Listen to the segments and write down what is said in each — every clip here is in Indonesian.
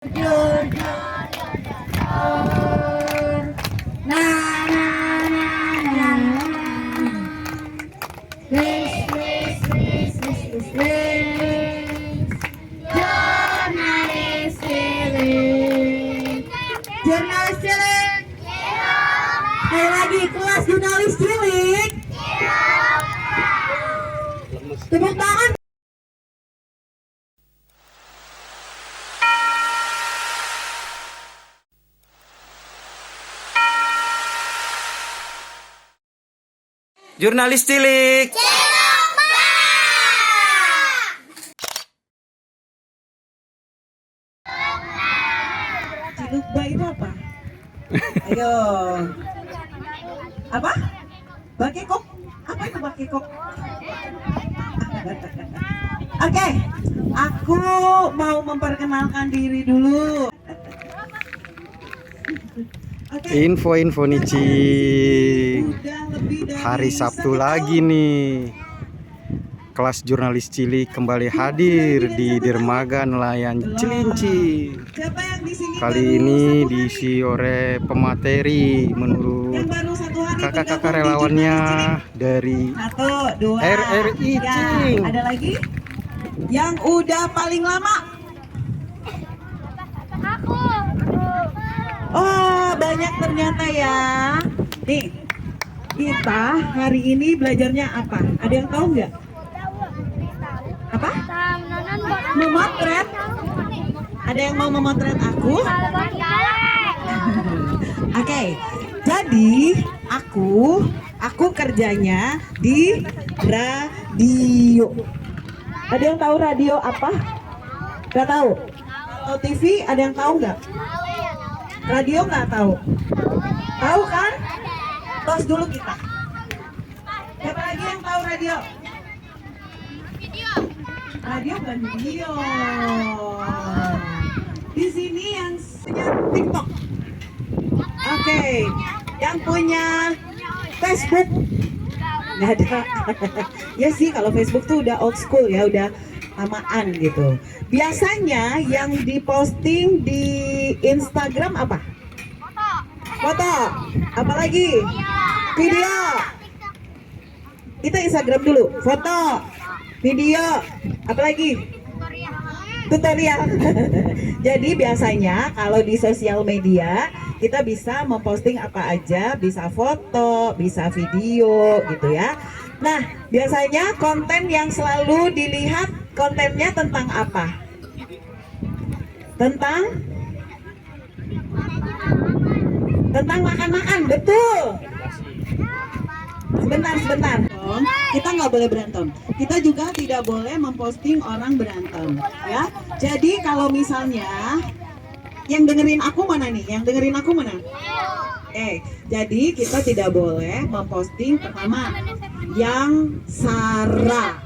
Jur, na na na na na. List. Jurnalis cilik. Jurnalis cilik. Ayo lagi kelas jurnalis cilik. Tepuk tangan. Jurnalis cilik. Cilukba itu apa? Ayo. Apa? Bakekok? Apa itu bakekok? Oke, aku mau memperkenalkan diri dulu. Info-info nih Ci. Udah lebih dari Hari Sabtu 1 lagi tahun. nih. Kelas jurnalis cilik kembali hadir di Dermaga Nelayan Cilinci. Siapa yang di sini Kali baru ini 1 hari? diisi oleh pemateri menurut Yang baru 1 hari kakak-kakak bergabung di relawannya Jurnalis Cilik? dari 1, 2. RRI Ya, Cing. ada lagi? Yang udah paling lama? Oh, banyak ternyata ya. Nih, kita hari ini belajarnya apa? Ada yang tahu nggak? Apa? Memotret. Ada yang mau memotret aku? Oke, jadi aku kerjanya di radio. Ada yang tahu radio apa? Nggak tahu? Kalau TV ada yang tahu nggak? Radio nggak tahu? Tahu kan? Tos dulu kita. Siapa lagi yang tahu radio? Radio bukan video. Di sini yang punya TikTok. Oke, yang punya Facebook. Nggak ada. Ya sih, kalau Facebook tuh udah old school ya, udah lamaan gitu. Biasanya yang diposting di Instagram apa? Foto. Apalagi? Video. Kita Instagram dulu. Foto. Video. Apalagi? Tutorial. Jadi biasanya kalau di sosial media kita bisa memposting apa aja, bisa foto, bisa video gitu ya. Nah, biasanya konten yang selalu dilihat kontennya tentang apa? Tentang makan-makan, betul. Sebentar. Kita nggak boleh berantem. Kita juga tidak boleh memposting orang berantem, ya. Jadi kalau misalnya yang dengerin aku mana nih? Yang dengerin aku mana? Jadi kita tidak boleh memposting pertama yang sara.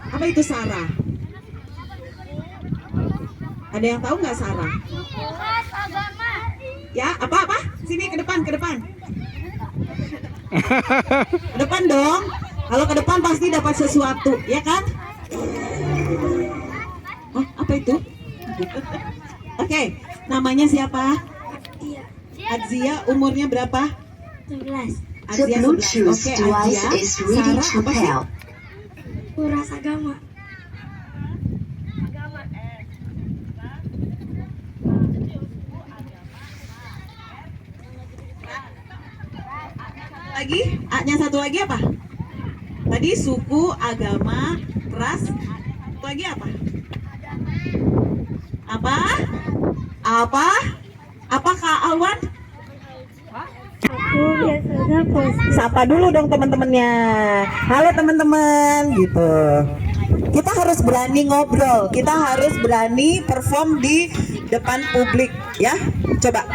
Apa itu sara? Ada yang tahu nggak sara? Ya, apa? Sini ke depan. Ke depan dong. Kalau ke depan pasti dapat sesuatu, ya kan? Oh, apa itu? Oke, namanya siapa? Adzia, umurnya berapa? 11. Adzia 11. Oke, Adzia. Sarah apa sih? Kuras agama. Lagi? A-nya satu lagi apa? Tadi suku, agama, ras. Satu lagi apa? Apa Kak Alwan? Aku biasanya posting. Sapa dulu dong teman-temannya. Halo teman-teman, gitu. Kita harus berani ngobrol. Kita harus berani perform di depan publik, ya. Coba.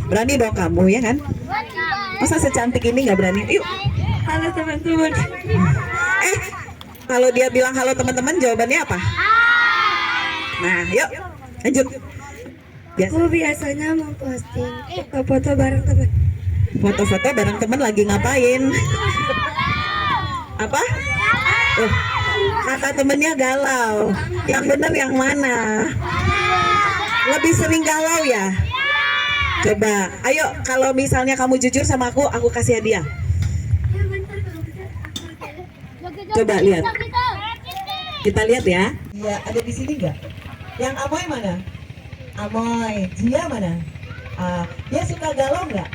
Berani dong kamu, ya kan? Masa secantik ini nggak berani? Yuk. Halo teman-teman. Kalau dia bilang halo teman-teman, jawabannya apa? Nah, yuk. Lanjut. Aku biasanya memposting foto-foto bareng teman. Foto-foto bareng teman lagi ngapain? Apa? Kata temennya galau. Yang benar yang mana? Lebih sering galau ya? Coba, ayo kalau misalnya kamu jujur sama aku kasih hadiah. Coba lihat. Kita lihat ya. Iya, ada di sini nggak? Yang Amoy mana? Amoy, Jia mana? Dia suka galau nggak?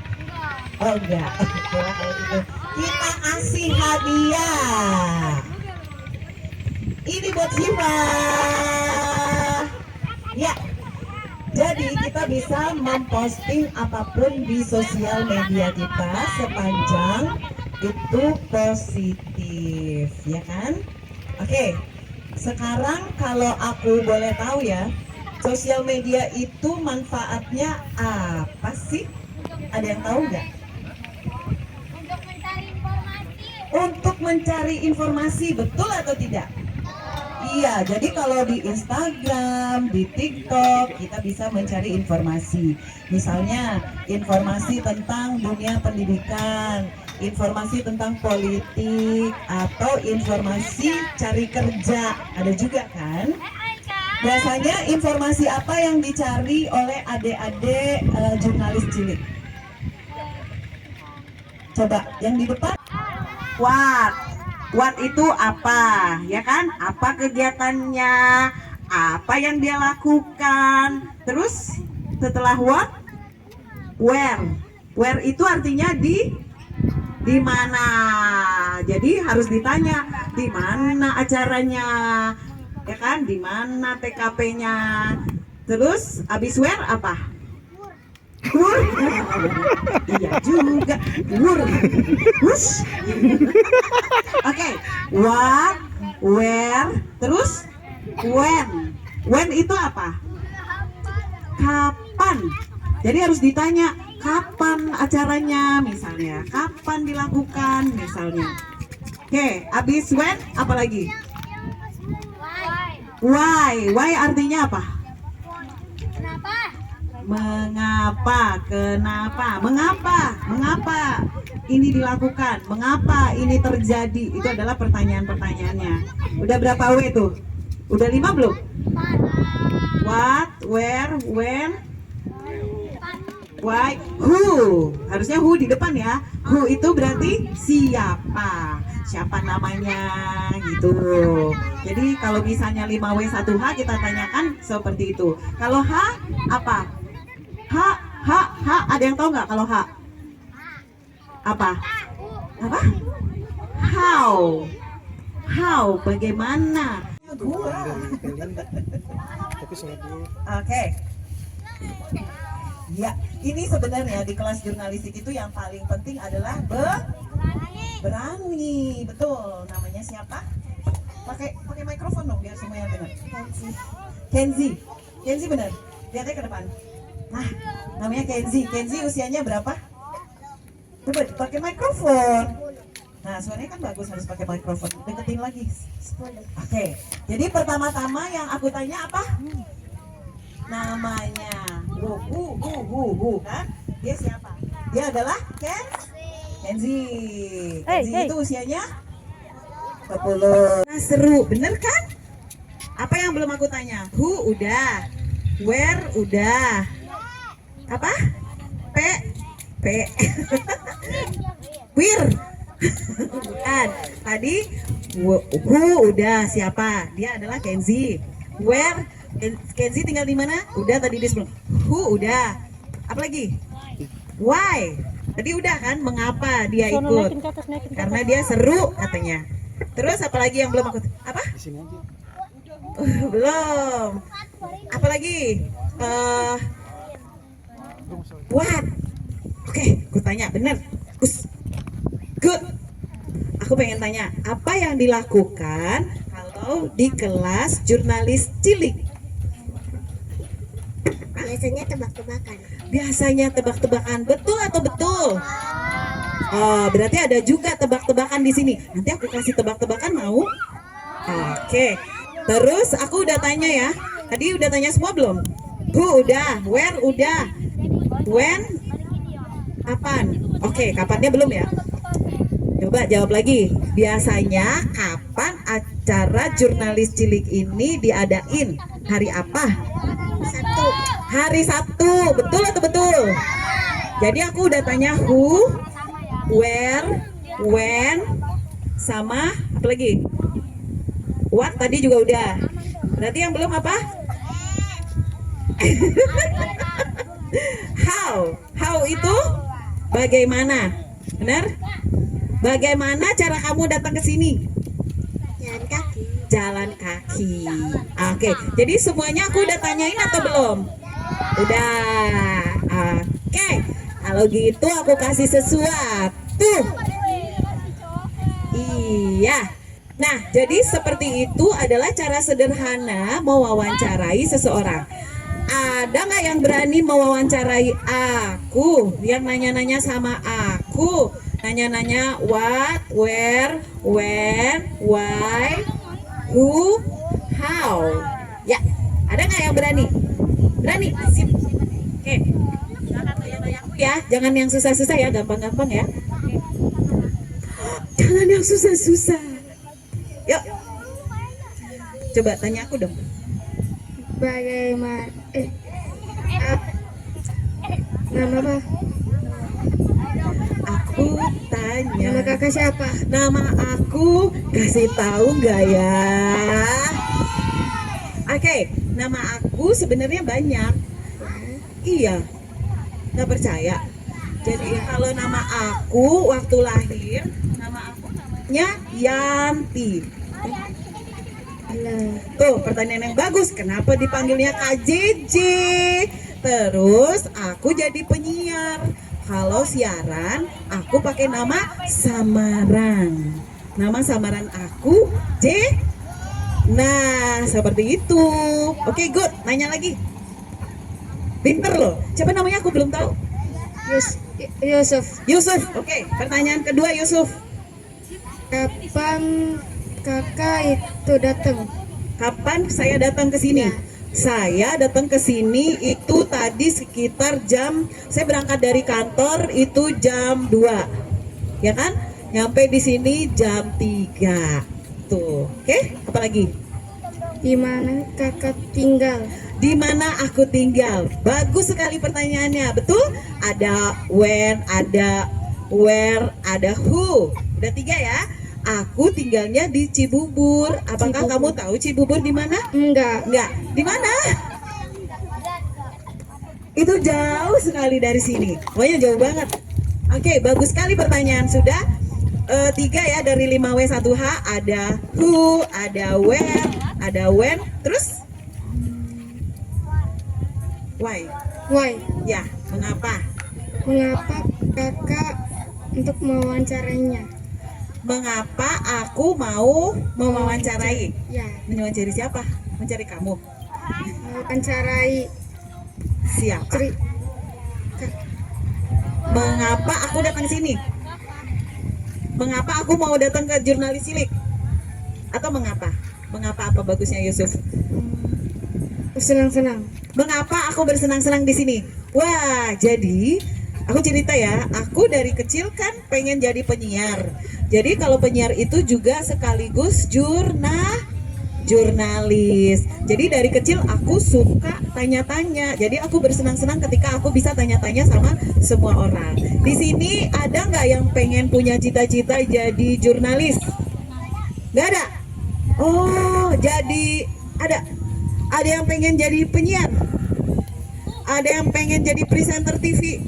Oh enggak. Oke lah kalau gitu. Kita kasih hadiah. Ini buat Jiwa. Ya. Jadi kita bisa memposting apapun di sosial media kita sepanjang itu positif, ya kan? Oke. Sekarang kalau aku boleh tahu ya, sosial media itu manfaatnya apa sih? Ada yang tahu nggak? Untuk mencari informasi, betul atau tidak? Iya, jadi kalau di Instagram, di TikTok, kita bisa mencari informasi. Misalnya, informasi tentang dunia pendidikan, informasi tentang politik, atau informasi cari kerja. Ada juga kan? Biasanya informasi apa yang dicari oleh adik-adik jurnalis cilik? Coba, yang di depan. What itu apa, ya kan? Apa kegiatannya? Apa yang dia lakukan? Terus setelah what? Where. Where itu artinya di mana. Jadi harus ditanya di mana acaranya, ya kan? Di mana TKP-nya. Terus abis where apa? Wur. Iya juga. Wur. Wush. Oke. What, where, terus when. When itu apa? Kapan. Jadi harus ditanya kapan acaranya misalnya. Kapan dilakukan misalnya. Oke, abis when apa lagi? Why. Why artinya apa? Mengapa, kenapa, mengapa ini dilakukan, mengapa ini terjadi, itu adalah pertanyaan-pertanyaannya. Udah berapa W tuh? Udah 5 belum? What, where, when, why, who. Harusnya who di depan ya. Who itu berarti siapa, siapa namanya gitu. Jadi kalau misalnya 5W 1H kita tanyakan seperti itu. Kalau H apa? H, ada yang tahu nggak kalau H? Apa? How, bagaimana? Oke. Ya, ini sebenarnya di kelas jurnalistik itu yang paling penting adalah berani. Betul, namanya siapa? Pakai mikrofon dong biar semuanya benar. Kenzi benar. Lihatnya ke depan. Nah, namanya Kenzi. Kenzi usianya berapa? Coba pakai mikrofon. Nah, suaranya kan bagus, harus pakai mikrofon. Deketin lagi. Oke. Jadi pertama-tama yang aku tanya apa? Namanya. Kan? Dia siapa? Dia adalah Kenzi. Kenzi itu usianya 10. Nah, seru, bener kan? Apa yang belum aku tanya? Who udah. Where udah. Apa? P. Where. Bukan. Tadi who udah, siapa? Dia adalah Kenzi. Where? Kenzi tinggal di mana? Udah tadi di sebelum. Who udah. Apa lagi? Why? Tadi udah kan? Mengapa dia ikut? Karena dia seru katanya. Terus apa lagi yang belum aku? Apa? Belum. Apa lagi? What? Oke, aku tanya bener. Good. Aku pengen tanya, apa yang dilakukan kalau di kelas jurnalis cilik? Biasanya tebak-tebakan. Biasanya tebak-tebakan, betul atau betul? Oh, berarti ada juga tebak-tebakan di sini. Nanti aku kasih tebak-tebakan mau? Oke. Terus aku udah tanya ya. Tadi udah tanya semua belum? Who udah, where udah, when, kapan? Oke, kapannya belum ya? Coba jawab lagi. Biasanya kapan acara jurnalis cilik ini diadain? Hari apa? Sabtu. Hari Sabtu, betul atau betul? Jadi aku udah tanya who, where, when, sama apa lagi? What tadi juga udah. Berarti yang belum apa? How itu bagaimana? Benar? Bagaimana cara kamu datang ke sini? Jalan kaki. Jalan kaki. Oke, jadi semuanya aku udah tanyain atau belum? Udah. Oke, kalau gitu aku kasih sesuatu. Iya. Nah, jadi seperti itu adalah cara sederhana mewawancarai seseorang. Ada nggak yang berani mewawancarai aku? Yang nanya-nanya sama aku, nanya-nanya what, where, when, why, who, how. Ya, ada nggak yang berani? Berani? Sip. Oke. Jangan nanya-nanya aku ya, jangan yang susah-susah ya, gampang-gampang ya. Jangan yang susah-susah. Yuk. Coba tanya aku dong. Bagaimana? Nama apa? Aku tanya. Nama kakak siapa? Nama aku kasih tahu nggak ya? Oke, nama aku sebenarnya banyak. Iya, nggak percaya. Jadi kalau nama aku waktu lahir, nama aku namanya Yanti. Tuh pertanyaan yang bagus. Kenapa dipanggilnya Kak JJ? Terus aku jadi penyiar. Kalau siaran, aku pakai nama samaran. Nama samaran aku J. Nah, seperti itu. Oke, good. Nanya lagi. Pinter loh. Siapa namanya? Aku belum tahu. Yusuf. Yusuf. Oke, pertanyaan kedua Yusuf. Kapan kakak itu datang? Kapan saya datang ke sini? Ya. Saya datang ke sini itu tadi sekitar saya berangkat dari kantor itu jam 2. Ya kan? Nyampe di sini jam 3. Tuh. Oke, apa lagi? Di mana kakak tinggal? Di mana aku tinggal? Bagus sekali pertanyaannya. Betul? Ada when, ada where, ada who. Udah 3 ya. Aku tinggalnya di Cibubur. Apakah kamu tahu Cibubur di mana? Enggak. Enggak. Di mana? Itu jauh sekali dari sini. Pokoknya jauh banget. Oke, bagus sekali pertanyaan. Sudah 3 ya dari 5W1H. Ada who, ada where, ada when. Terus? Why? Why? Ya, mengapa? Mengapa kakak untuk mewawancarainya? Mengapa aku mau mewawancarai? Ya, Mewawancari siapa? Mencari kamu. mewawancarai Siapa? Mengapa aku datang sini? Mengapa aku mau datang ke jurnalis cilik? Atau mengapa? Mengapa apa bagusnya Yusuf? senang-senang. Mengapa aku bersenang-senang di sini? Wah, jadi aku cerita ya, aku dari kecil kan pengen jadi penyiar. Jadi kalau penyiar itu juga sekaligus jurnalis. Jadi dari kecil aku suka tanya-tanya. Jadi aku bersenang-senang ketika aku bisa tanya-tanya sama semua orang. Di sini ada nggak yang pengen punya cita-cita jadi jurnalis? Nggak ada. Oh, jadi ada. Ada yang pengen jadi penyiar? Ada yang pengen jadi presenter TV?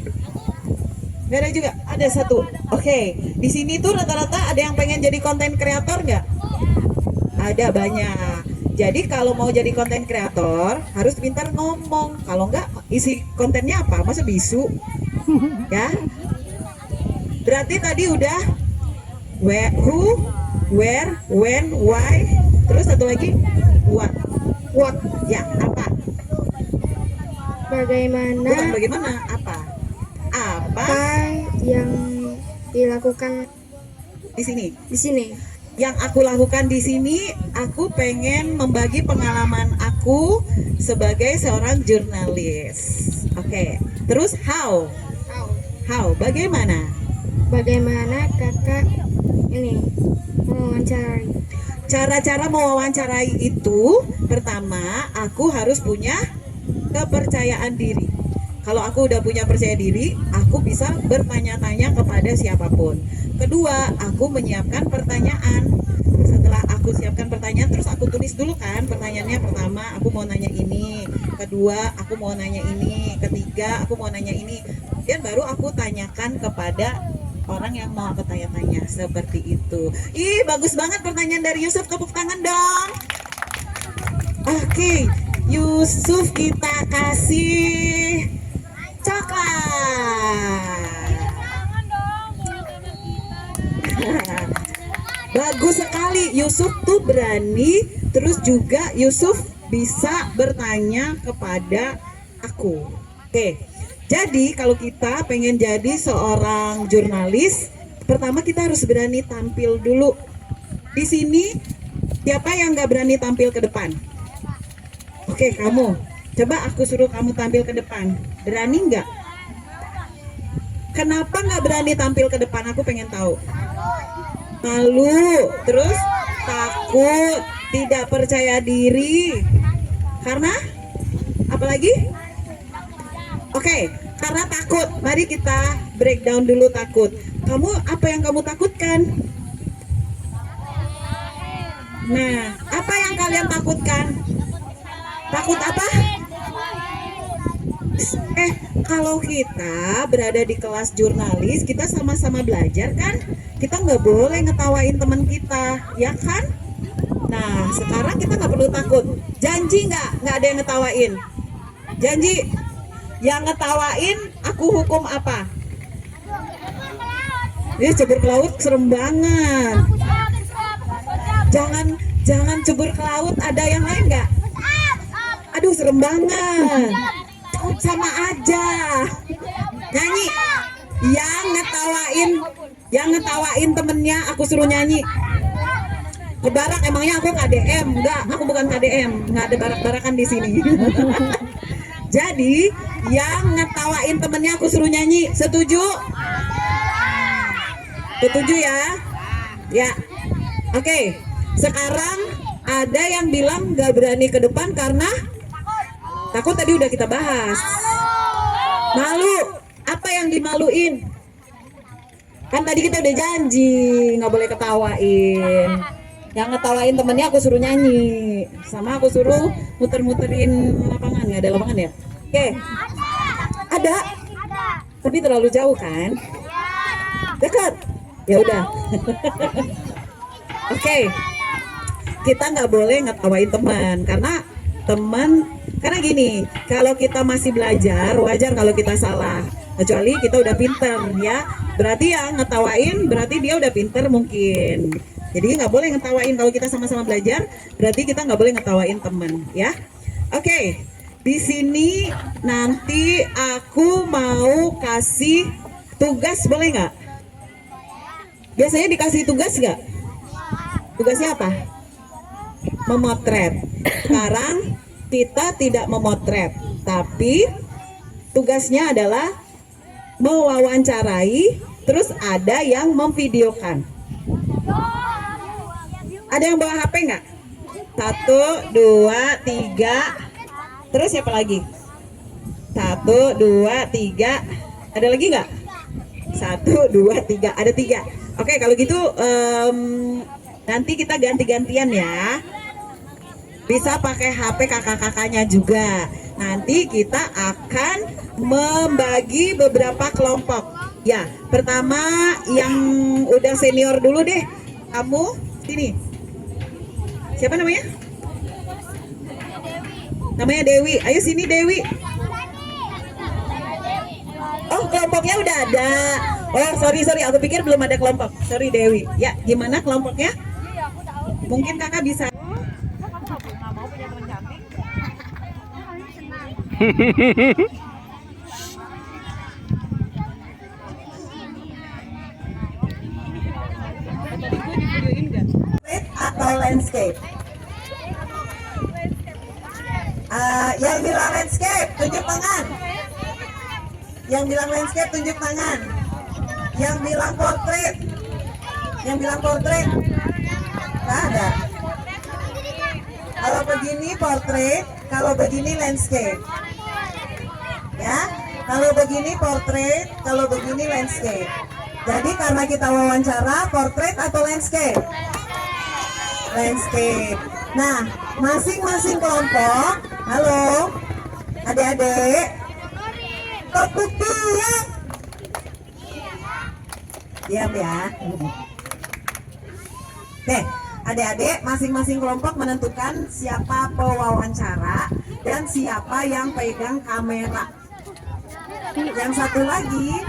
Nggak ada juga. Ada satu. Oke. Di sini tuh rata-rata ada yang pengen jadi konten kreator nggak? Ada banyak. Jadi kalau mau jadi konten kreator harus pintar ngomong. Kalau nggak isi kontennya apa? Masa bisu? Ya. Berarti tadi udah where, who, where, when, why. Terus satu lagi what. What? Ya, apa? Bagaimana? Bukan bagaimana, apa? Apa Apa yang dilakukan di sini? di sini? Yang aku lakukan di sini, aku pengen membagi pengalaman aku sebagai seorang jurnalis. Oke. Terus how? How? Bagaimana? Bagaimana kakak ini mewawancarai? Cara-cara mewawancarai itu, pertama aku harus punya kepercayaan diri. Kalau aku udah punya percaya diri, aku bisa bertanya-tanya kepada siapapun. Kedua, aku menyiapkan pertanyaan. Setelah aku siapkan pertanyaan, terus aku tulis dulu kan pertanyaannya. Pertama, aku mau nanya ini. Kedua, aku mau nanya ini. Ketiga, aku mau nanya ini. Dan baru aku tanyakan kepada orang yang mau aku tanya-tanya. Seperti itu. Ih, bagus banget pertanyaan dari Yusuf. Tepuk tangan dong. Oke, Yusuf kita kasih coklat. Bagus sekali, Yusuf tuh berani. Terus juga Yusuf bisa bertanya kepada aku. Oke, jadi kalau kita pengen jadi seorang jurnalis, pertama kita harus berani tampil dulu. Di sini siapa yang nggak berani tampil ke depan? Oke, kamu. Coba aku suruh kamu tampil ke depan. Berani nggak? Kenapa nggak berani tampil ke depan? Aku pengen tahu. Malu, terus takut, tidak percaya diri. Karena? Apalagi? Oke, karena takut. Mari kita breakdown dulu takut. Kamu, apa yang kamu takutkan? Nah, apa yang kalian takutkan? Takut apa? Kalau kita berada di kelas jurnalis, kita sama-sama belajar kan? Kita nggak boleh ngetawain teman kita, ya kan? Nah, sekarang kita nggak perlu takut. Janji nggak ada yang ngetawain. Janji, yang ngetawain aku hukum apa? Dia cebur ke laut serem banget. Jangan cebur ke laut. Ada yang lain nggak? Aduh, serem banget. Sama aja. Nyanyi. Yang ngetawain temennya aku suruh nyanyi. Ke barak, emangnya aku KDM? Enggak, aku bukan KDM. Nggak ada barak-barakan di sini. Jadi, yang ngetawain temennya aku suruh nyanyi. Setuju? Setuju ya? Ya. Oke. Sekarang ada yang bilang nggak berani ke depan karena takut. Tadi udah kita bahas. Malu. Apa yang dimaluin? Kan tadi kita udah janji nggak boleh ketawain. Yang ngetawain temennya aku suruh nyanyi, sama aku suruh muter-muterin lapangan. Nggak ada lapangan ya? Oke. Ada. Tapi terlalu jauh kan? Dekat. Ya udah. Oke. Kita nggak boleh ngetawain teman karena gini, kalau kita masih belajar, wajar kalau kita salah. Kecuali kita udah pinter ya. Berarti yang ngetawain, berarti dia udah pinter mungkin. Jadi nggak boleh ngetawain kalau kita sama-sama belajar. Berarti kita nggak boleh ngetawain temen ya. Oke, di sini nanti aku mau kasih tugas, boleh nggak? Biasanya dikasih tugas nggak? Tugasnya apa? Memotret. Sekarang kita tidak memotret, tapi tugasnya adalah mewawancarai, terus ada yang memvideokan. Ada yang bawa HP nggak? 1, 2, 3. Terus siapa lagi? 1, 2, 3. Ada lagi nggak? 1, 2, 3. Ada 3. Oke, kalau gitu nanti kita ganti-gantian ya. Bisa pakai HP kakak-kakaknya juga. Nanti kita akan membagi beberapa kelompok. Ya, pertama yang udah senior dulu deh. Kamu sini. Siapa namanya? Namanya Dewi. Ayo sini Dewi. Oh, kelompoknya udah ada. Oh, sorry. Aku pikir belum ada kelompok. Sorry Dewi. Ya, gimana kelompoknya? Mungkin kakak bisa. Atau landscape? Yang bilang landscape tunjuk tangan. Yang bilang landscape tunjuk tangan. Yang bilang portrait? Yang bilang portrait? Nggak ada. Kalau begini portrait, kalau begini landscape. Kalau begini portrait, kalau begini landscape. Jadi karena kita wawancara, portrait atau landscape? Landscape. Nah, masing-masing kelompok, halo, adik-adik, tepuk tangan. Diam ya. Oke, adik-adik, masing-masing kelompok menentukan siapa pewawancara dan siapa yang pegang kamera. Yang satu lagi,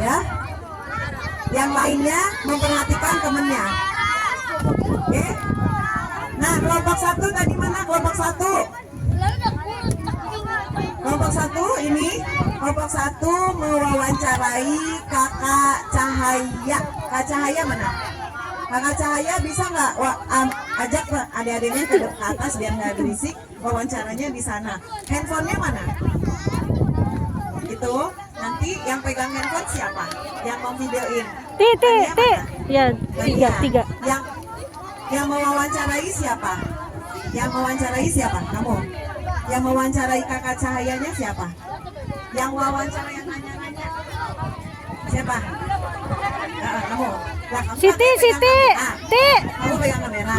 ya, yang lainnya memperhatikan temennya. Oke. Nah, kelompok satu tadi mana? Kelompok satu. Kelompok satu ini, kelompok satu mewawancarai Kakak Cahaya. Kak Cahaya mana? Kakak Cahaya bisa nggak ajak adik-adiknya ke atas biar nggak berisik. Wawancaranya di sana. Handphonenya mana? Itu nanti yang pegang handphone siapa? Yang mau videoin? Ya, tiga. Yang mewawancarai siapa? Yang mewawancarai siapa? Kamu. Yang mewawancarai Kakak Cahayanya siapa? Yang wawancara yang nanya-nanya siapa? Kamu. Nah, kamu Siti. kamu pegang kamera.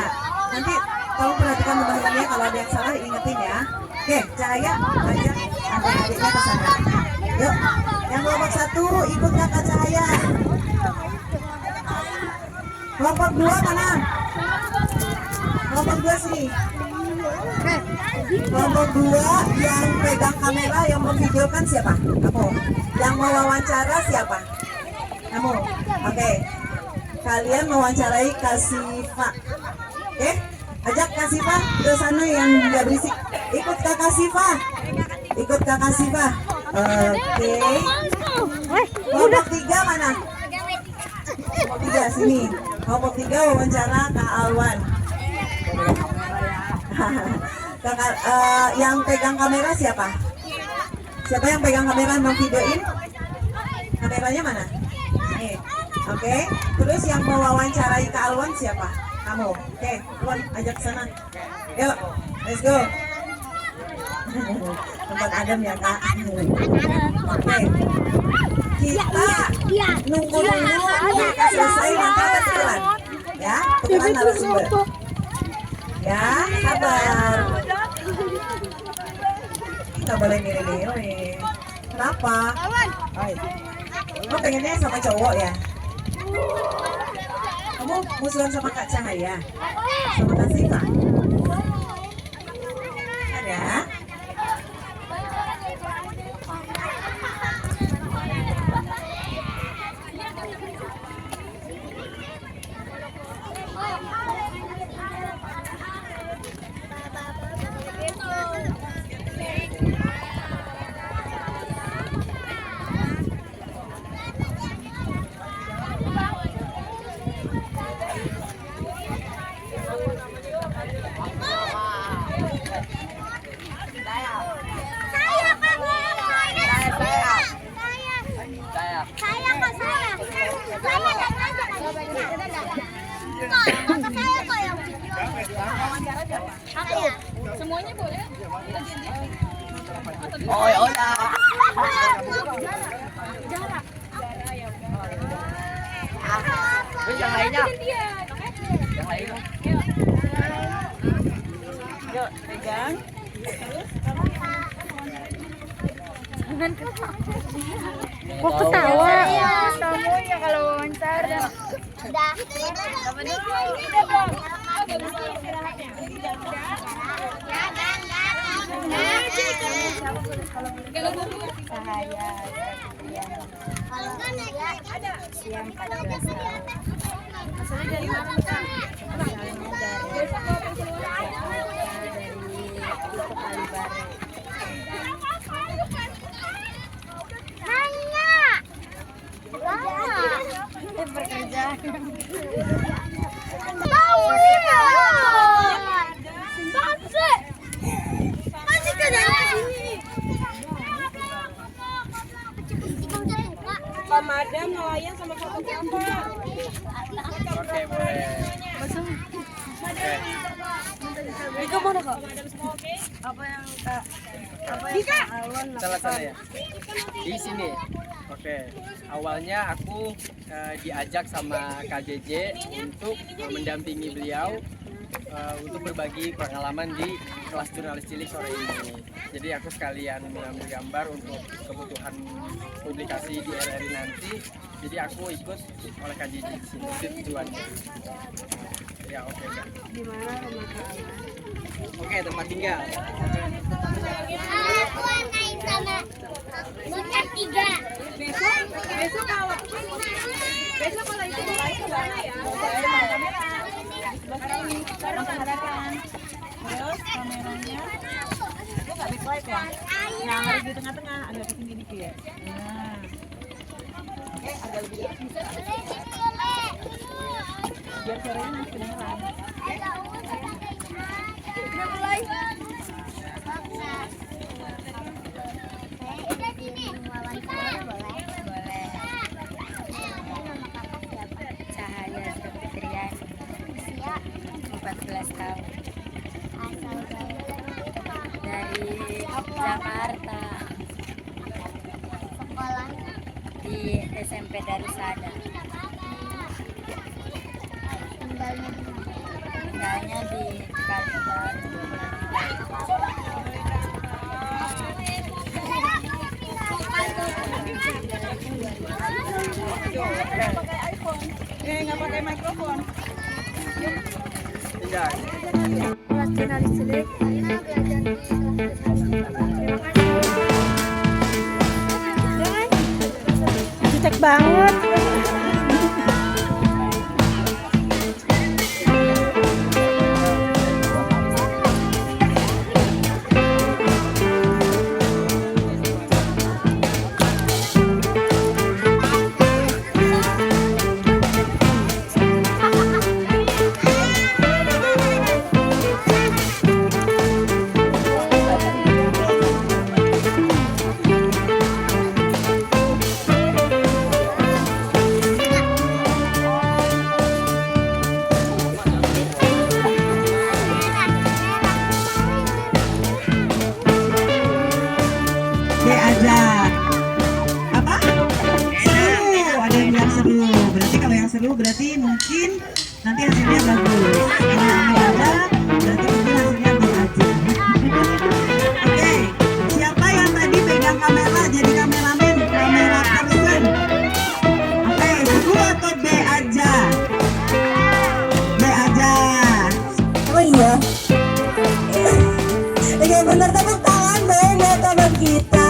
Nanti tolong perhatikan teman-temannya, kalau ada yang salah ingetin ya. Oke, Cahaya ajak adik-adiknya ke sana. Yuk, yang kelompok satu ikut Kakak Cahaya. Kelompok dua mana? Kelompok dua sini. Kelompok dua yang pegang kamera, yang memvideokan siapa? Kamu. Yang mewawancara siapa? Kamu. Oke. Kalian mewawancarai Kasifa. Oke? Ajak Kasifa ke sana yang nggak berisik. Ikut Kakak Sifa. Ikut Kakak Sifa. Oke. Kelompok tiga mana? Kelompok tiga sini. Kelompok tiga wawancara Kak Alwan. Kakak, yang pegang kamera siapa? Siapa yang pegang kamera mau videoin? Kameranya mana? Nih. Oke. Terus yang mau wawancarai Kak Alwan siapa? Kamu. Oke, Alwan ajak ke sana. Yuk, let's go. Tempat adem ya Kak. Oke. Kita nunggu mereka selesai, nanti kita tukeran. Ya, tukeran narasumber. Ya, sabar. Kita boleh milih-milih. Kenapa? Kamu pengennya sama cowok ya? Kamu musuhan sama Kak Cahaya? Sama Kak Siva? Ada? Semuanya boleh. Oh ya udah. Terus yang lainnya? Yang lainnya? Yuk, pegang. Kok ketawa? Kamu ya kalau wawancara. Udah. Apa dulu? Udah belum? Kalau enggak naik ada siang 14 tahun. Asalnya dari mana kan? Asalnya dari Kalibare. Nanya. Pekerjaan. Tahu nih. Bangsa. Masih ke sini. Pemadam, nelayan sama fotografer. Oke, boleh. Itu mana kok? Apa yang Salah sana ya. Di sini. Oke. Awalnya aku diajak sama Kak JJ untuk mendampingi beliau untuk berbagi pengalaman di kelas jurnalis cilik sore ini. Jadi aku sekalian mengambil gambar untuk kebutuhan publikasi di RRI nanti. Jadi aku ikut oleh Kak JJ di sini. Itu tujuannya. Ya oke. Di mana rumah Kak? Oke, tempat tinggal. Aku main sama bocah 3. Besok kalau itu mulai ke sana ya. Sekarang kamerakan. Terus kameranya itu nggak backlight ya? Nah, harus di tengah-tengah, agak ke sini dikit. Nah, oke, agak lebih dekat. Biar suaranya masih kedengeran. Cahaya Fitriani, usia 14 tahun, asal dari Jakarta, sekolah di SMP Darusada, tinggalnya di Kalibaru. Nggak pakai mikrofon. Tidak. Kelas jurnalis cilik. Jutek banget. Oke, ada apa? Seru, ada yang bilang seru. Berarti kalau yang seru berarti mungkin nanti hasilnya bagus. Kalau yang nggak ada, berarti mungkin hasilnya biasa aja. Oke, siapa yang tadi pegang kamera jadi kameramen, kamera person? Oke, seru atau B aja? B aja. Oh iya. Oke, bener, tepuk tangan dong buat teman kita.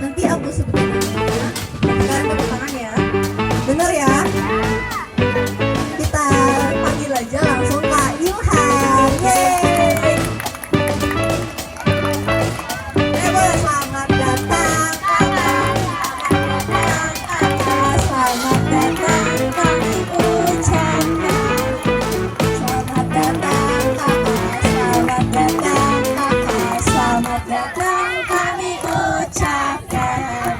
Nanti aku sebutin namanya. Kalian tepuk tangan ya. Bener ya? Kita panggil aja langsung Kak Ilham. Yeay. Selamat datang kakak. Selamat datang kami ucapkan. Selamat datang kakak. Selamat datang kakak. Selamat datang kami ucapkan.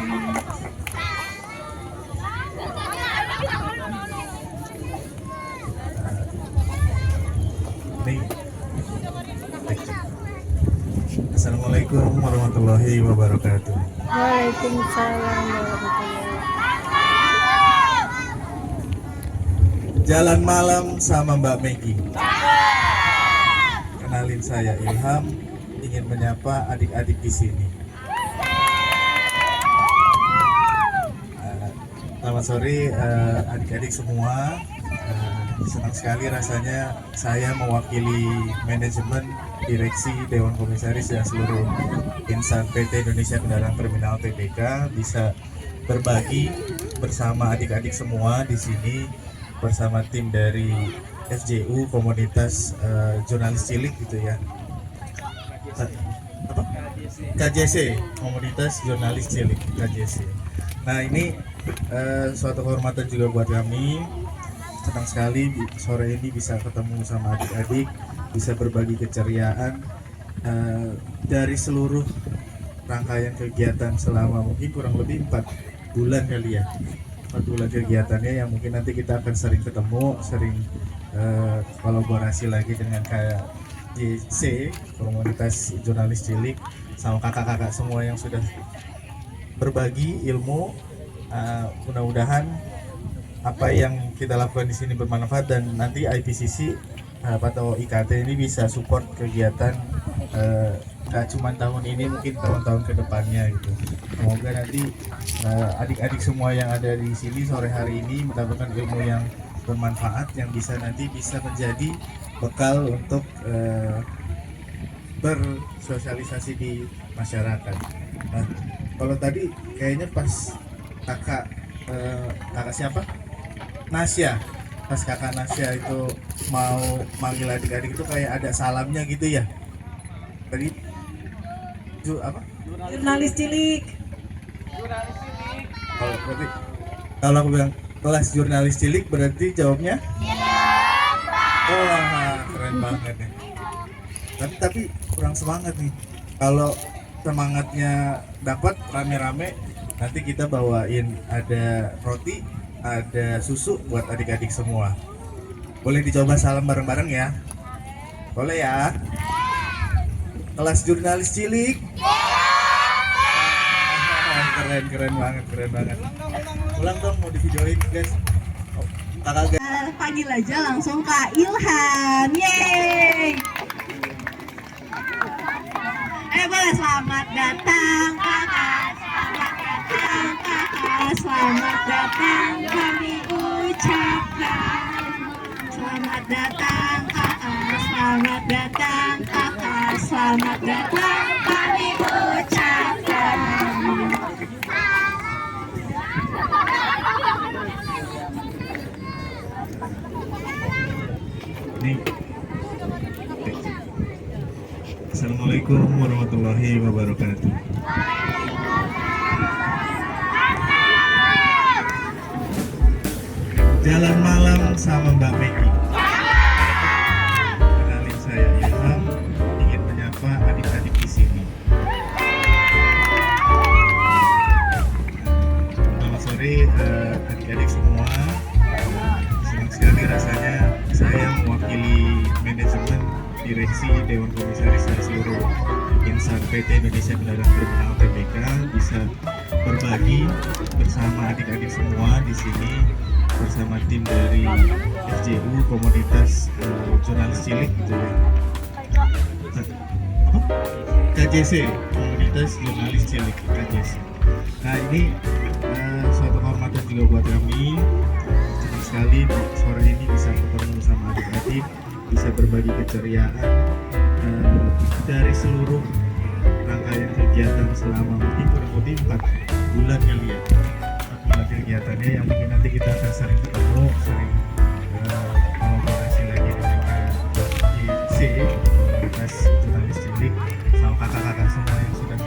Assalamualaikum warahmatullahi wabarakatuh. Waalaikumsalam warahmatullahi. Jalan malam sama Mbak Megi. Kenalin, saya Ilham, ingin menyapa adik-adik di sini. Selamat sore adik-adik semua. Senang sekali rasanya saya mewakili manajemen direksi, Dewan Komisaris dan seluruh insan PT Indonesia Kendaraan Terminal TBK bisa berbagi bersama adik-adik semua di sini bersama tim dari FJU Komunitas Jurnalis Cilik gitu ya. Apa? KJC, Komunitas Jurnalis Cilik, KJC. Nah ini suatu kehormatan juga buat kami. Senang sekali sore ini bisa ketemu sama adik-adik, bisa berbagi keceriaan dari seluruh rangkaian kegiatan selama mungkin kurang lebih 4 bulan kali ya. 4 bulan kegiatannya yang mungkin nanti kita akan sering ketemu, sering kolaborasi lagi dengan KJC, Komunitas Jurnalis Cilik, sama kakak-kakak semua yang sudah berbagi ilmu. Mudah-mudahan apa yang kita lakukan di sini bermanfaat dan nanti IPCC atau IKT ini bisa support kegiatan gak cuma tahun ini, mungkin tahun-tahun kedepannya gitu. Semoga nanti adik-adik semua yang ada di sini sore hari ini mendapatkan ilmu yang bermanfaat yang bisa nanti bisa menjadi bekal untuk bersosialisasi di masyarakat. Nah, kalau tadi kayaknya pas kakak siapa? Nasya. Pas kakak Nasya itu mau manggil adik-adik itu kayak ada salamnya gitu ya. Tadi apa? Jurnalis Cilik. Kalau aku bilang kelas jurnalis cilik berarti jawabnya? Wah, keren banget nih. Tapi kurang semangat nih. Kalau semangatnya dapat rame-rame, nanti kita bawain ada roti, ada susu buat adik-adik semua. Boleh dicoba salam bareng-bareng ya? Boleh ya? Kelas jurnalis cilik. Keren banget. Ulang dong, mau di videoin guys. Kakak guys. Panggil aja langsung Kak Ilhan. Yeay. Boleh selamat datang kakak. Selamat datang kami ucapkan. Selamat datang kakak. Selamat datang kakak. Selamat datang kami ucapkan. Assalamualaikum warahmatullahi wabarakatuh. Jalan malam sama Mbak Megi. Kenalin, saya Ilham, ingin menyapa adik-adik di sini. Selamat sore adik-adik semua. Senang sekali rasanya saya mewakili manajemen, direksi, Dewan Komisaris dan seluruh insan PT Indonesia Kendaraan Terminal TBK bisa berbagi bersama adik-adik semua di sini bersama tim dari FJU Komunitas Jurnalis Cilik gitu ya. KJC, Komunitas Jurnalis Cilik, KJC. Nah ini suatu kehormatan juga buat kami. Senang sekali sore ini bisa ketemu sama adik-adik, bisa berbagi keceriaan dari seluruh rangkaian kegiatan selama mungkin kurang lebih 4 bulan kali ya. 4 bulan kegiatannya yang mungkin nanti kita akan sering ketemu, sering kolaborasi lagi dengan KJC, Komunitas Jurnalis Cilik, sama kakak-kakak semua yang sudah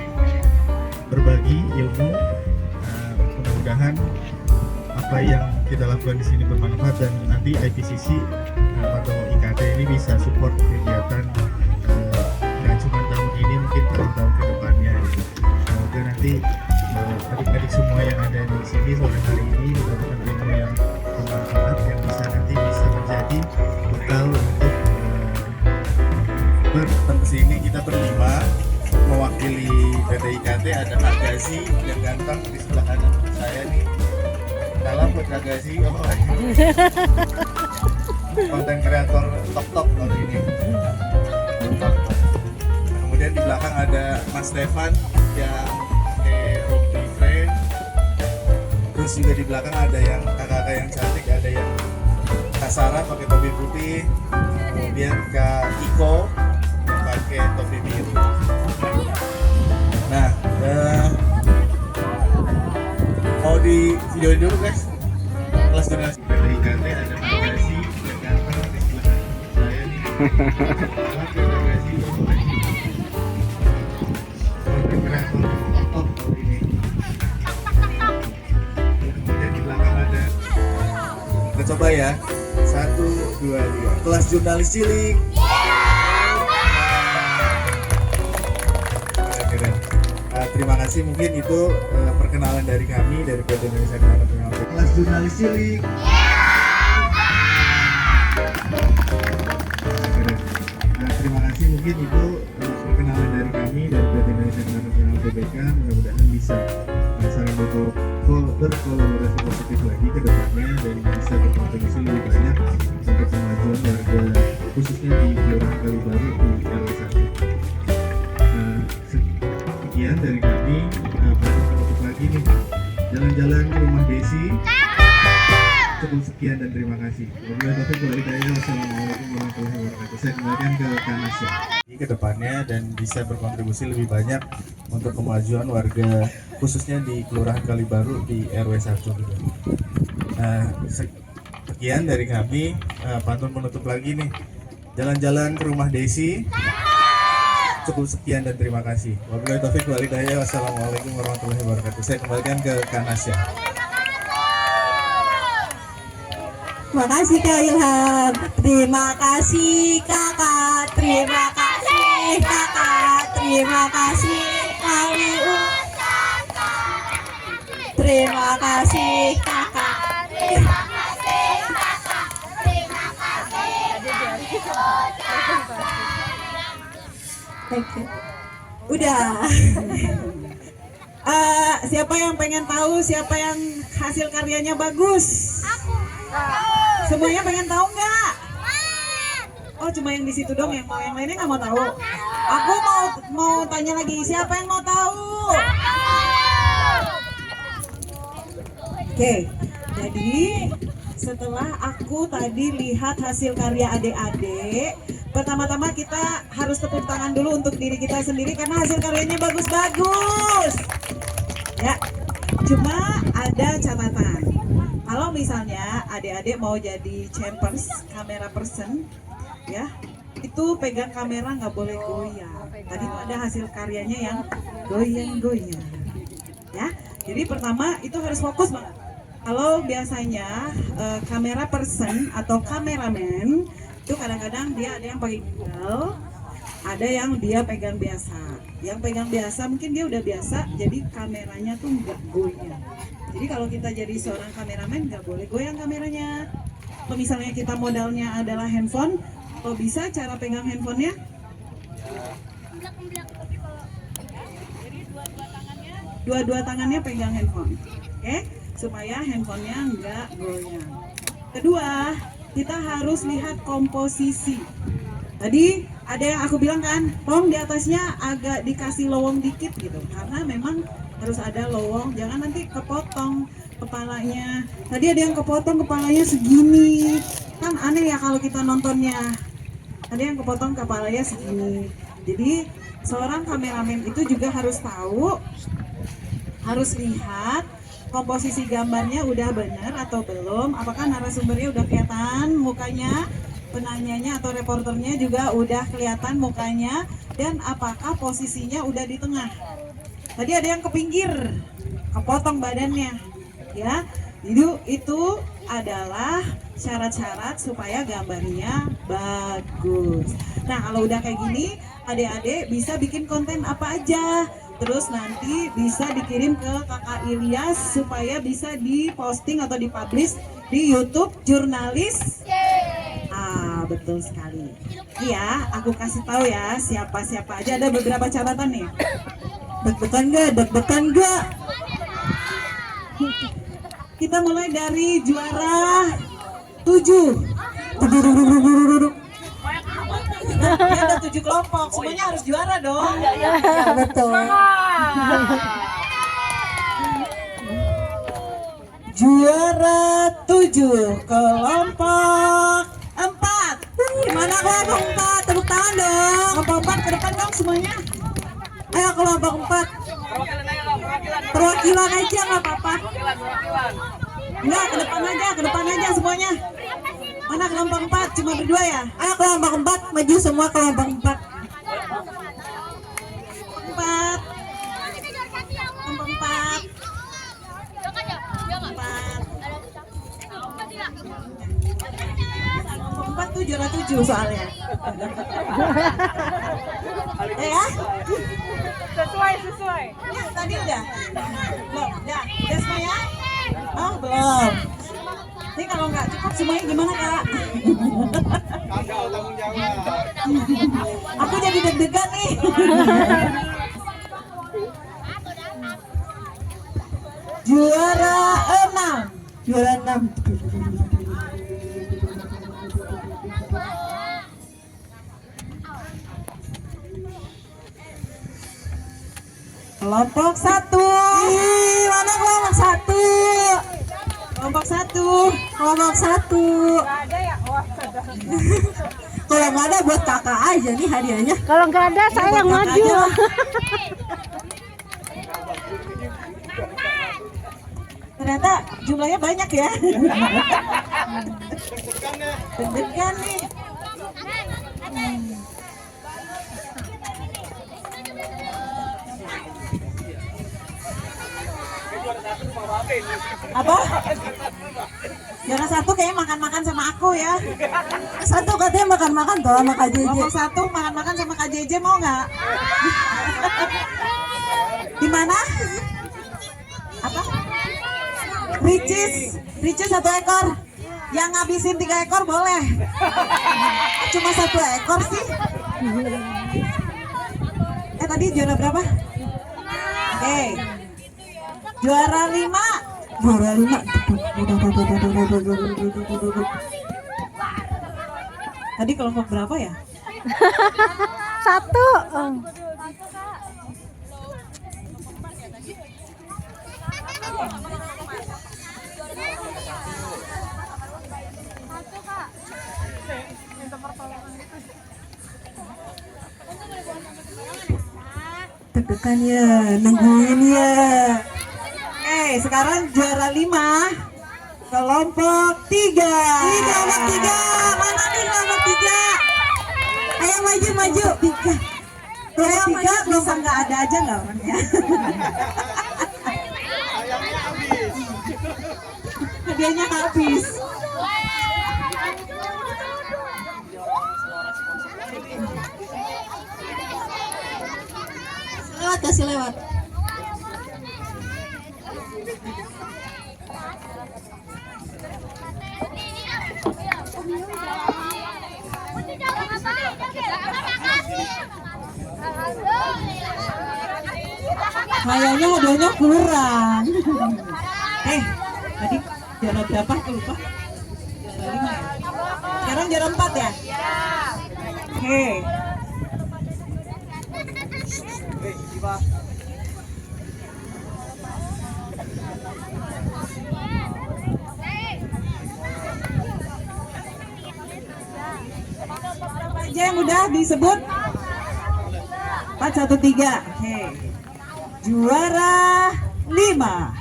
berbagi ilmu. Mudah-mudahan apa yang kita lakukan di sini bermanfaat dan nanti IPCC atau IKT ini bisa support kegiatan nggak cuma tahun ini, mungkin tahun-tahun kedepannya gitu. Semoga nanti adik-adik semua yang ada di sini sore hari ini mendapatkan ilmu yang bermanfaat yang bisa nanti bisa menjadi bekal untuk kesini. Kita berlima mewakili PT IKT, ada Kak Gazi yang ganteng di sebelah kanan saya nih. Salam buat Kak Gazi, konten kreator TikTok kali ini. Kemudian di belakang ada Mas Stefan yang rugby friend. Terus juga di belakang ada yang kakak-kakak yang cantik, ada yang Kak Sarah pakai topi putih. Kemudian Kak Iko, Kak pakai topi biru. Nah, mau di videoin dulu guys. Kelas jurnalistik dari IKT ada bagasi dan kantor di sebelah saya nih. Bagasi konten kreator top tahun ini. Kemudian di belakang ada. Kita coba ya. 1, 2, 3. Kelas jurnalis cilik. Keren. Terima kasih, mungkin itu perkenalan dari kami dari PT Indonesia Kreatif. Kelas jurnalis cilik. Keren. Terima kasih, mungkin itu perkenalan dari kami dari PT Indonesia Kreatif TBK. Mudah-mudahan bisa saling berkolaborasi positif lagi ke depannya dan bisa berkontribusi lebih banyak untuk kemajuan warga khususnya di Kelurahan Kalibaru di RW 1. Sekian dari kami. Untuk lagi nih jalan-jalan ke rumah Desi. Cukup sekian dan terima kasih. Wassalamualaikum warahmatullahi wabarakatuh. Saya kembalikan ke Kanasya ke depannya dan bisa berkontribusi lebih banyak untuk kemajuan warga khususnya di Kelurahan Kalibaru di RW 1 gitu. Sekian dari kami. Pantun penutup lagi nih. Jalan-jalan ke rumah Desi. Cukup sekian dan terima kasih. Wabillahi taufiq wal hidayah. Wassalamualaikum warahmatullahi wabarakatuh. Saya kembalikan ke Kanasya. Terima kasih Kak Ilham. Terima kasih Kakak. Terima kasih Kakak. Terima kasih kami. Terima kasih Kakak. Terima kasih Kakak. Terima kasih. Thank you. Udah. Siapa yang pengen tahu siapa yang hasil karyanya bagus? Semuanya pengen tahu nggak? Oh, cuma yang di situ dong yang mau, yang lainnya nggak mau tahu. Aku mau tanya lagi, siapa yang mau tahu? Oke, jadi setelah aku tadi lihat hasil karya adik-adik, pertama-tama kita harus tepuk tangan dulu untuk diri kita sendiri karena hasil karyanya bagus-bagus. Ya, cuma ada catatan. Kalau misalnya adik-adik mau jadi campers, kamera person, ya, itu pegang kamera nggak boleh goyang. Tadi tuh ada hasil karyanya yang goyang-goyang, ya. Jadi pertama itu harus fokus banget. Kalau biasanya kamera person atau kameramen itu kadang-kadang dia ada yang pakai Google, ada yang dia pegang biasa. Yang pegang biasa mungkin dia udah biasa, jadi kameranya tuh nggak goyang. Jadi kalau kita jadi seorang kameramen nggak boleh goyang kameranya. Kalau misalnya kita modalnya adalah handphone, kalau bisa cara pegang handphonenya dua-dua tangannya pegang handphone, oke? Supaya handphonenya nggak goyang. Kedua, kita harus lihat komposisi. Tadi ada yang aku bilang kan, tolong di atasnya agak dikasih lowong dikit gitu, karena memang harus ada lowong, jangan nanti kepotong kepalanya. Tadi ada yang kepotong kepalanya segini, kan aneh ya kalau kita nontonnya. Ada yang kepotong kepalanya segini. Jadi seorang kameramen itu juga harus tahu, harus lihat komposisi gambarnya udah benar atau belum, apakah narasumbernya udah kelihatan mukanya, penanyanya atau reporternya juga udah kelihatan mukanya, dan apakah posisinya udah di tengah. Tadi ada yang ke pinggir, kepotong badannya, ya. Itu adalah syarat-syarat supaya gambarnya bagus. Nah, kalau udah kayak gini, adik-adik bisa bikin konten apa aja. Terus nanti bisa dikirim ke Kakak Ilyas supaya bisa diposting atau dipublish di YouTube Jurnalis. Betul sekali. Iya, aku kasih tahu ya siapa-siapa aja. Ada beberapa catatan nih. Deg-degan nggak? Deg-degan nggak? Kita mulai dari juara 7. Ini ada 7 kelompok, semuanya harus juara dong. Ya, betul. Juara 7 kelompok 4. Mana kelompok 4? Tepuk tangan dong. Kelompok 4 ke depan dong semuanya. Ayo kelompok 4. Perwakilan aja nggak apa-apa. Enggak, ke depan aja semuanya. Mana kelompok 4? Cuma berdua ya? Ayo kelompok 4, maju semua kelompok 4. 4. Kelompok 4. 4 tuh juara 7 soalnya. Ya? Sesuai. Ya, tadi udah. Belum, udah semua ya? Oh, belum. Ini kalau nggak cukup semuanya gimana, Kak? Aku jadi deg-degan nih. Juara 6. Kelompok 1. Mana kelompok 1? Kelompok 1. Ada ya? Oh, Kalau nggak ada buat kakak aja nih hadiahnya. Kalau nggak ada saya yang Buat kakak maju. aja lah. Ternyata jumlahnya banyak ya. Deg-degan nih. Apa? Juara 1 kayaknya makan-makan sama aku ya. 1 katanya makan-makan tuh sama Kak JJ. Kelompok 1 makan-makan sama Kak JJ, mau nggak? Di mana? Apa? Ricis 1 ekor. Yang ngabisin 3 ekor boleh. Cuma 1 ekor sih. Tadi juara berapa? Oke. Juara 5. Tadi kelompok berapa ya? 1. Deg-degan ya, nungguin ya. Oke, sekarang juara 5. Kelompok 3. Kelompok 3. Mana nih kelompok 3? Ayo maju. 3. Kelompok 3 bisa nggak ada aja nggak orangnya? Hadiahnya habis. Kasih lewat. Kayaknya hadiahnya kurang. Tadi juara berapa? Aku lupa. Juara 5 ya? Sekarang juara 4 ya? Oke. Aja yang udah disebut 413. Oke. Juara 5.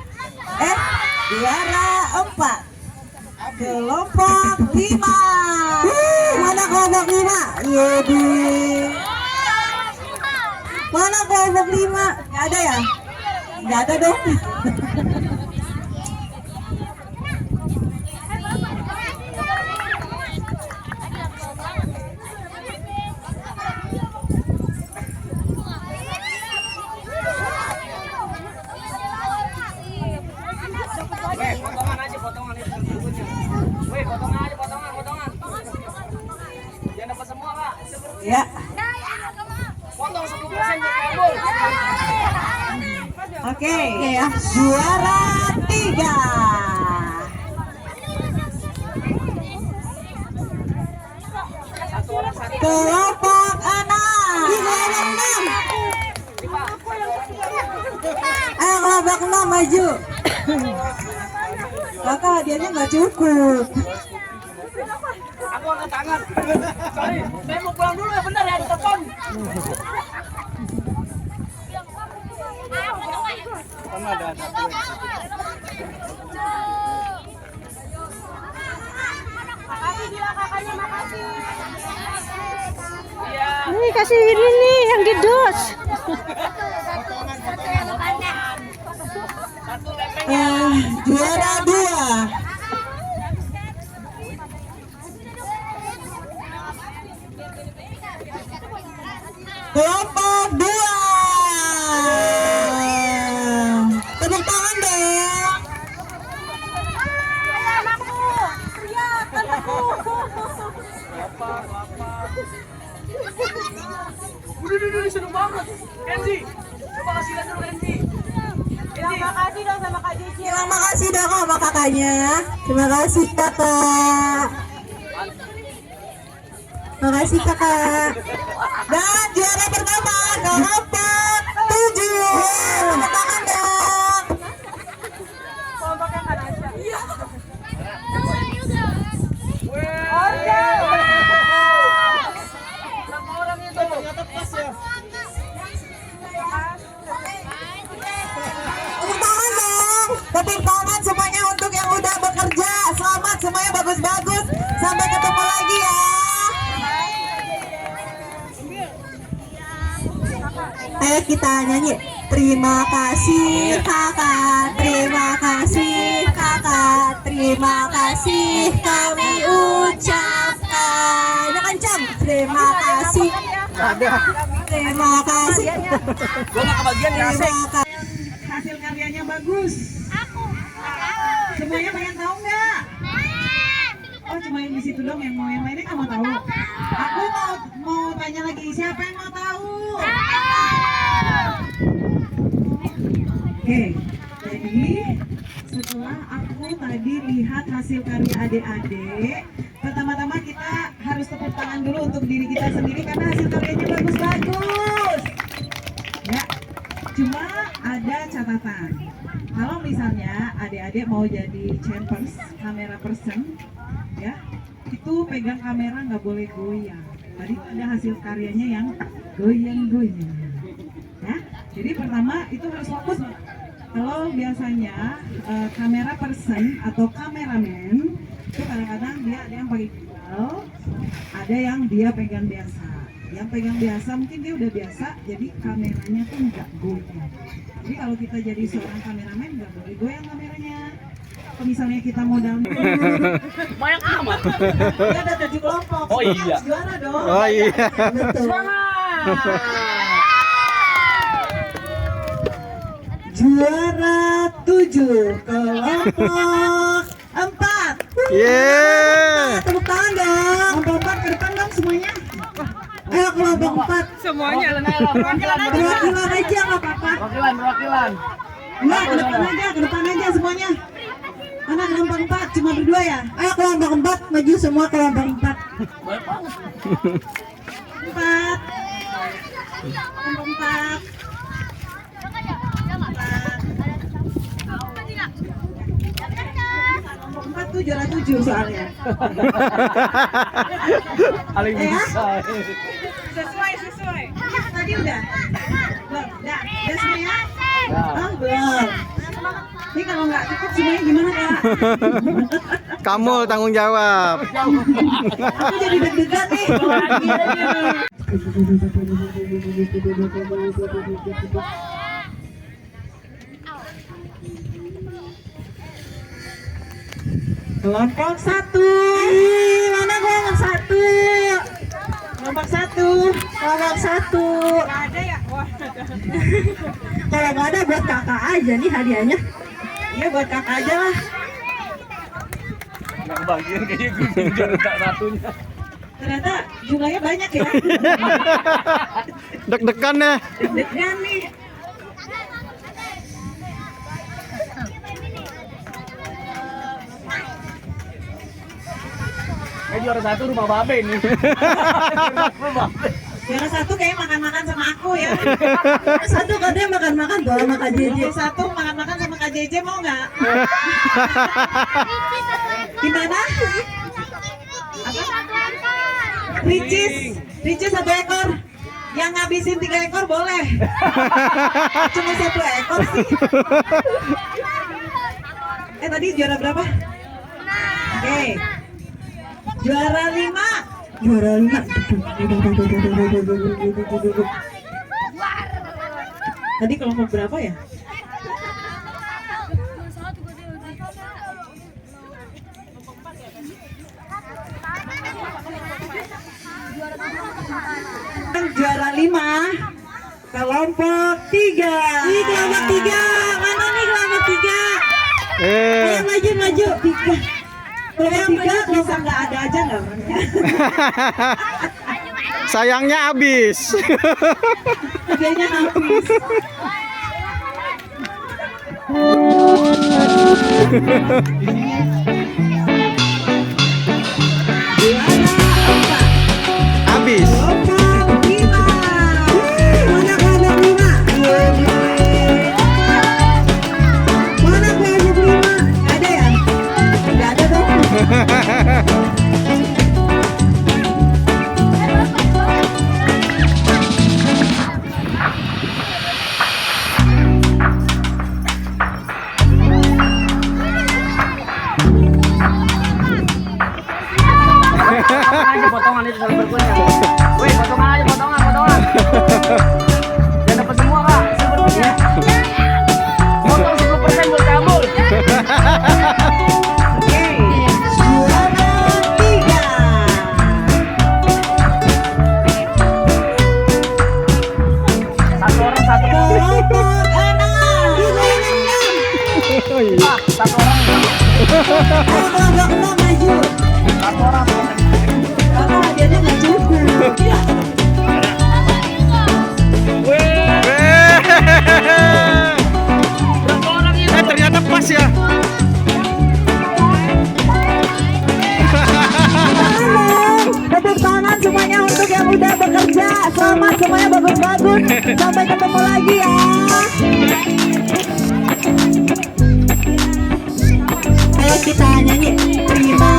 Juara 4. Kelompok 5. Mana kelompok 5? Yedi. Mana kelompok 5? Gak ada ya? Gak ada dong. Potongan itu. Potongan. Jangan dapat semua, Kak. Ya. Potong 10% buat kamu. Oke, juara 3. Kelompok 6. Ayo kelompok 6 maju. Kakak hadiahnya nggak cukup. Aku angkat tangan. Sorry, saya mau pulang dulu ya, benar ya, ada telepon. Ada satu. Makasih Dila kakaknya, makasih. Iya. Ini kasih ini nih yang di dos. Juara 2. Kelompok 2. Tepuk tangan dong. Anakku, lihat anakku. Udah, seru banget. Kenzi, coba kasih lihat dulu Kenzi. Bilang makasih dong sama Kak Cici. Terima kasih dong sama kakaknya. Terima kasih kakak. Terima kasih kakak. Dan juara pertama kelompok 7. Tepuk tangan dong. Kelompoknya Kak Nasya. Iya. Berapa orang itu? Ternyata pas ya. Tepuk tangan dong. Tepuk tangan semuanya untuk yang udah bekerja. Selamat semuanya, bagus-bagus. Sampai ketemu lagi ya. Ayo kita nyanyi. Terima kasih kakak, terima kasih kakak, terima kasih kami ucapkan. Udah kencang. Terima kasih. Terima kasih. Gua nggak kebagian ya. Terima kasih. Hasil karyanya bagus. Semuanya pengen tahu nggak? Oh, cuma yang di situ dong yang mau, yang lainnya nggak mau tahu. Aku mau tanya lagi, siapa yang mau tahu? Oke, jadi setelah aku tadi lihat hasil karya adik-adik, pertama-tama kita harus tepuk tangan dulu untuk diri kita sendiri karena hasil karyanya bagus-bagus. Ya, cuma ada catatan. Kalau misalnya adik-adik mau jadi champers, kamera person, ya, itu pegang kamera nggak boleh goyang. Tadi ada hasil karyanya yang goyang-goyang. Ya, jadi pertama itu harus fokus. Kalau biasanya kamera person atau kameramen itu kadang-kadang dia ada yang pakai gimbal, ada yang dia pegang biasa. Yang pegang biasa mungkin dia udah biasa, jadi kameranya tuh nggak goyang. Jadi kalau kita jadi seorang kameramen nggak boleh goyang kameranya. Kalau misalnya kita mau dalam Banyak amat. dia ada 7 kelompok. Oh iya. Harus juara dong. Oh iya. Betul. Juara 7 kelompok 4. Yeah. Tepuk tangan dong. Kelompok 4 ke depan dong semuanya. Ayo kelompok 4. Semuanya. Perwakilan Perwakilan aja nggak apa-apa. Perwakilan. Enggak, ke depan aja semuanya. Mana kelompok 4 cuma berdua ya? Ayo kelompok 4 maju semua kelompok 4. 4. Kelompok 4. Kelompok 4 tuh juara 7 soalnya. Paling Ya? bisa. Sesuai. Tadi udah? Belum? Udah semuanya? Nah. Oh, belum. Ini kalau nggak cukup semuanya gimana Kak? Kamu tanggung jawab. Aku jadi deg-degan nih. Kelompok 1. Mana kelompok 1? Kelompok 1. Kelompok 1. Nggak ada ya? Wah. Kalau nggak ada buat kakak aja nih hadiahnya. Iya buat kakak aja lah. Nggak kebagian kayaknya gue pinjam satunya. Ternyata jumlahnya banyak ya. Deg-degan ya. Deg-degan nih. Juara 1 rumah Babe nih. Juara 1 kayak makan-makan sama aku ya. Satu katanya makan-makan tuh sama Kak JJ. Juara 1 makan-makan sama Kak JJ mau nggak? Gimana? Apa? Ricis 1 ekor. Yang ngabisin 3 ekor boleh. Cuma 1 ekor sih. Tadi juara berapa? Oke. Juara 5. Juara 5. Tadi kelompok berapa ya? Juara 5 kelompok 3. Ini kelompok 3. Mana nih kelompok 3? Ayo maju 3. Kelompok 3 bisa nggak ada aja nggak? Sayangnya habis. Kayaknya habis. Habis. Potongan itu salah berkunya. Woi, potongan aja, potongan. Jangan dapat semua, Kak. Silvernya. Potong 10% buat kamu. Oke. Juara 3. Satu orang satu. Kelompok 6. Satu orang. Kelompok 6 maju. Satu orang. Karena hadiahnya nggak cukup. Ternyata pas ya. Tepuk tangan semuanya untuk yang udah bekerja. Selamat semuanya, bagus-bagus. Sampai ketemu lagi ya. Ayo kita nyanyi. Terima